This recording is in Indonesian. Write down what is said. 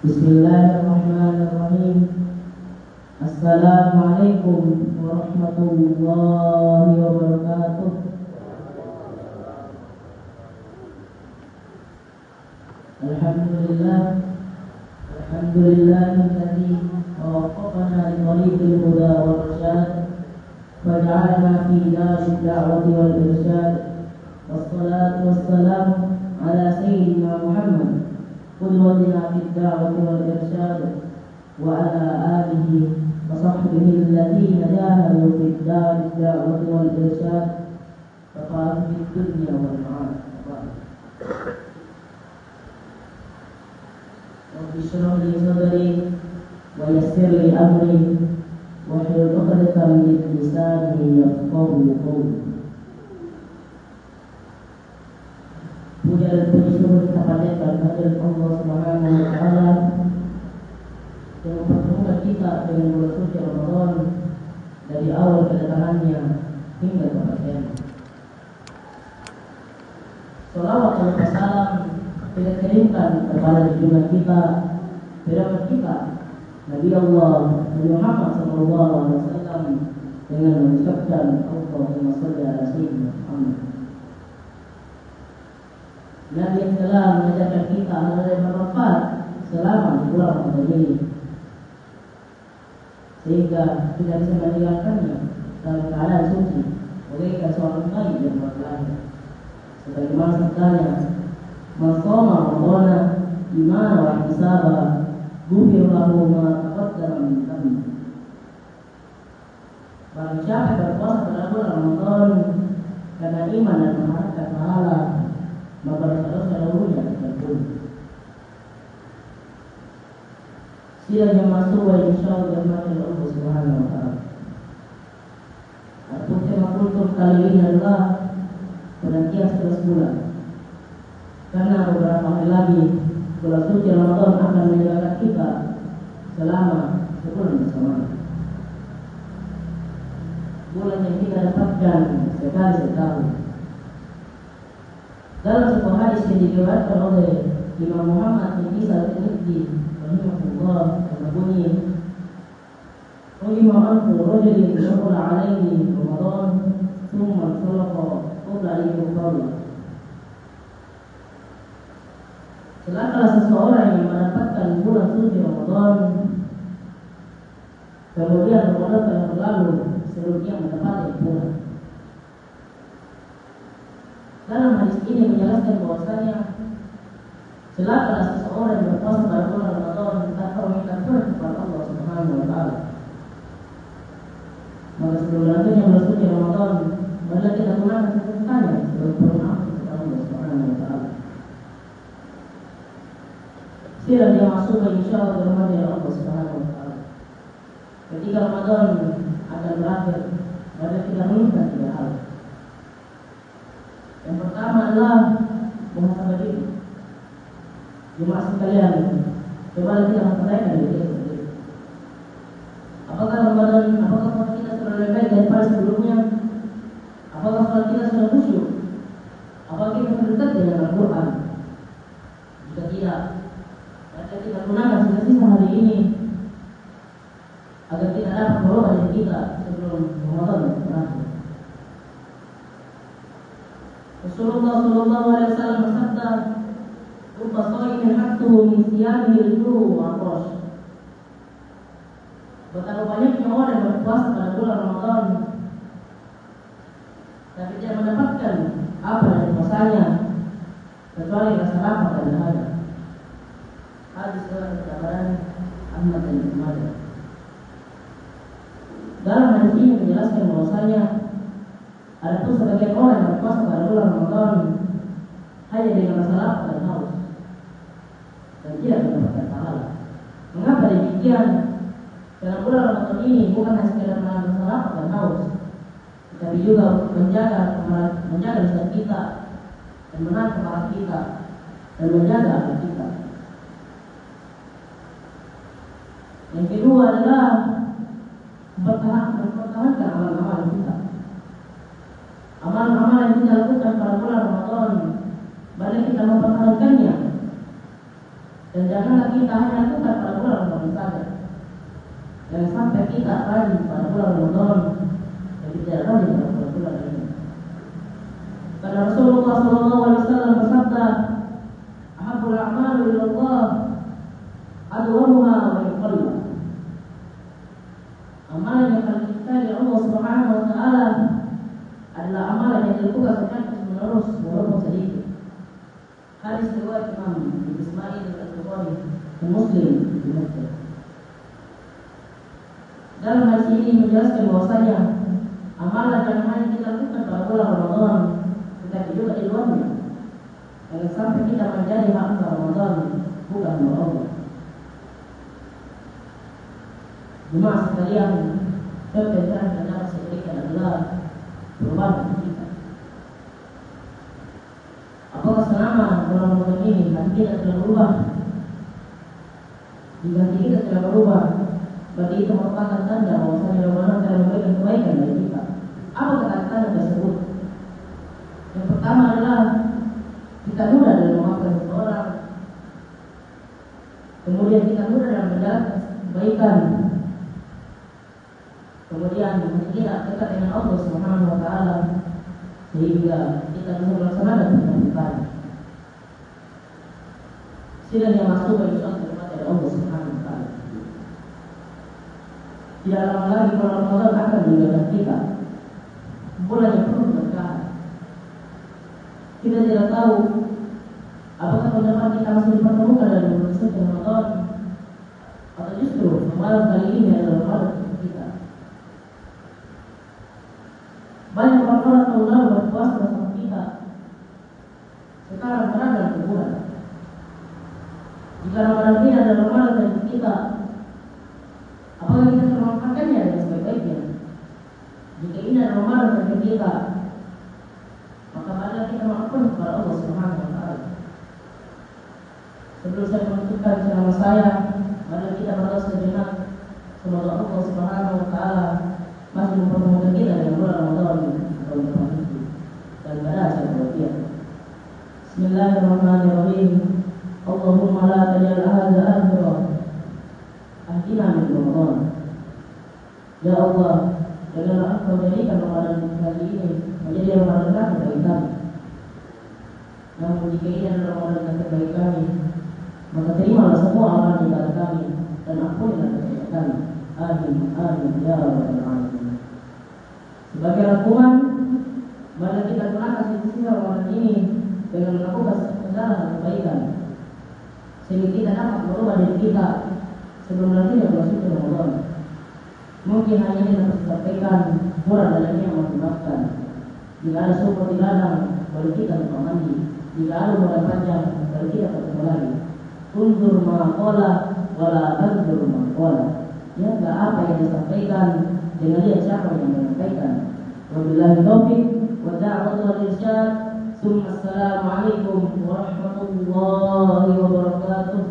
Bismillahirrahmanirrahim. Assalamualaikum warahmatullahi wabarakatuh. Alhamdulillah, alhamdulillahilladzi waffaqana li tariqil huda wal irsyad wa ja'alna fi darid da'wati wal irsyad. Wassalatu wassalamu ala sayyidina Muhammad qudwatina fid da'wati wal irsyad wa ala alihi wa sahbihi alladhina jahadu fid da'wati wal irsyad wa qalu fid dunya wal ma'ad. Rabbi shrah li sadri wa yassir li amri wahlul 'uqdatam min lisani yafqahu qawli. Puja dan puji syukur kita panjatkan kehadirat Allah Subhanahu wa taala yang mempertemukan kita dengan bulan suci Ramadan dari awal kedatangannya hingga kepergian. Salawat dan salam kita kirimkan kepada junjungan kita, pedoman kita, Nabi Allah Nabi Muhammad SAW, dengan mengucapkan Allahumma shalli ala sayyidina Muhammad. Nabi yang telah mengajarkan kita hal yang bermanfaat selama di bulan Ramadan ini, sehingga kita bisa meninggalkannya dalam keadaan suci, bagaikan seorang bayi yang baru lahir. Sebagaimana sabdanya, "Man shoma Ramadana imanan wa ihtisaban, ghufira lahu ma taqaddama min dhanbihi." Barang siapa berpuasa pada bulan Ramadan karena iman dan mengharapkan pahala, maka dosa-dosa dahulunya diampuni. Siang yang masuk wa insyaallah rahmatil Allah Subhanahu wa taala. Adapun tema kultur kali ini adalah penantian 11 bulan. Karena beberapa hari lagi bulan suci Ramadan akan meninggalkan kita selama sebulan bersamaan. Bulan yang kita dapatkan sekali setahun. Dalam sebuah hadis yang diriwayatkan oleh Imam Muhammad bin Isa al-Tirmidzi rahimahullah berbunyi, "Ulima anfu rajulin yaqulu alaihi Ramadan thumma salaqa qabla an yuqalla." Celakalah seseorang yang mendapatkan bulan suci Ramadan kemudian Ramadan telah berlalu sebelum dia mendapatkan bulan. Dalam hadis ini menjelaskan bahwasanya celakalah seseorang yang berpuasa pada bulan Ramadan tanpa meminta kepada Allah Subhanahu wa taala. Maka sebelum lanjutnya bulan suci Ramadan, marilah kita gunakan kesempatan sebagai permohonan kepada Allah Subhanahu wa taala. Sehingga dia masuk insyaallah rahmat dari Allah Subhanahu wa taala. Ketika Ramadan akan berakhir, marilah kita minta 3 hal. Yang pertama adalah muhasabah diri. Jemaah sekalian, coba kita mempertanyakan diri kita sendiri. Apakah puasa kita sudah lebih baik daripada sebelumnya? Apakah sholat kita sudah khusyuk? Apakah kita terdekat dengan Al-Quran? Jika tidak, maka kita gunakan sisa-sisa hari ini agar kita dapat merubah diri kita sebelum Ramadan berakhir. Rasulullah sallallahu alaihi wasallam bersabda, "Rubba shaimin haqqu min siyamihi al-ju' wa al-'atash." Betapa banyaknya orang yang berpuasa pada bulan Ramadan tapi tidak mendapatkan apa dari puasanya kecuali rasa lapar dan dahaga. Hadis dalam keterangan Ahmad dan Ibnu Majah. Dalam hadis ini menjelaskan bahwasanya ada pun sebagian orang yang berpuasa pada bulan Ramadan hanya dengan rasa lapar dan haus dan tidak mendapatkan pahala. Mengapa demikian? Karena bulan Ramadan ini bukan hanya sekedar menahan rasa lapar dan haus, tapi juga menjaga lisan kita dan menahan kemarahan kita dan menjaga hati kita. Yang kedua adalah mempertahankan amal-amal kita. Amal-amal yang kita lakukan pada bulan Ramadan, mari kita mempertahankannya dan janganlah kita hanya lakukan pada bulan Ramadan saja. Jangan sampai kita rajin pada bulan Ramadan dan tidak rajin pada bulan ini. Karena Rasulullah SAW bersabda, "Ahabbul a'malu ila Allah adwamuha wa yuqallah." Amalan yang paling dicintai oleh Allah Subhanahu wa taala adalah amalan yang dilakukan secara terus-menerus walaupun sedikit. Hadis riwayat Imam Ismail Al-Bukhari dan Muslim di Muslim. Dalam hadis ini menjelaskan bahwasanya amalan yang hanya kita lakukan pada bulan Ramadan, tetapi juga di luarnya. Jangan sampai kita menjadi hamba Ramadan bukan hamba Allah. Jemaah sekalian, kebenaran yang dapat saya berikan adalah perubahan kita. Apakah selama bulan Ramadan ini hati kita telah berubah? Jika hati kita telah berubah, berarti itu merupakan tanda bahwasanya Ramadan telah memberikan kebaikan bagi kita. Apa tanda tersebut? Yang pertama adalah kita mudah dalam memaafkan seseorang, kemudian kita mudah dalam menjalankan kebaikan, kemudian kita dekat dengan Allah Subhanahu wa taala sehingga kita bisa melaksanakan kewajiban. Sidang yang masuk bagi suatu kepada Allah Subhanahu wa taala. Tidak lama lagi bulan Ramadan akan meninggalkan kita. Bulan yang penuh berkah. Kita tidak tahu apakah pendapat kita masih dipertemukan dalam bulan suci Ramadan atau justru malam kali ini adalah malam kita. Banyak orang tahun lalu berpuasa bersama kita, sekarang berada dalam kuburan. Jika Ramadan ini adalah Ramadan bagi kita, apakah kita memanfaatkannya dengan sebaik-baiknya? Jika ini adalah Ramadan bagi kita, maka marilah kita melakukan kepada Allah Subhanahu wa taala. Sebelum saya menentukan ceramah saya, marilah kita berdoa sejenak. Semoga Allah Subhanahu wa taala masih mempertemukan kita dengan bulan Ramadan tahun depan itu dan pada akhir kemudian. Bismillahirrahmanirrahim. Allahumma la tajal hadza akhirah ahdina min Ramadan. Ya Allah, janganlah Engkau jadikan Ramadan kali ini menjadi Ramadan yang terbaik kami. Namun jika ini adalah Ramadan yang terbaik kami, maka terimalah semua amalan ibadah kami dan ampunilah dosa kami. Amin, amin, ya rabbal alamin. Sebagai rangkuman, mari kita gunakan sisa Ramadan ini dengan melakukan segala kebaikan, sehingga kita dapat merubah diri kita sebelum nantinya bulan suci Ramadan. Mungkin hanya ini dapat disampaikan, kurang dan yang memaafkan. Jika ada syukur di ladang, baru kita lupa mandi. Jika ada bulan panjang, baru kita bertemu lagi. Undur maqala wala tandur maqala. Ya, enggak apa yang disampaikan, dengan lihat siapa yang menyampaikan. Wabillahi taufiq wa da'watu wal irsyad. Assalamualaikum warahmatullahi wabarakatuh.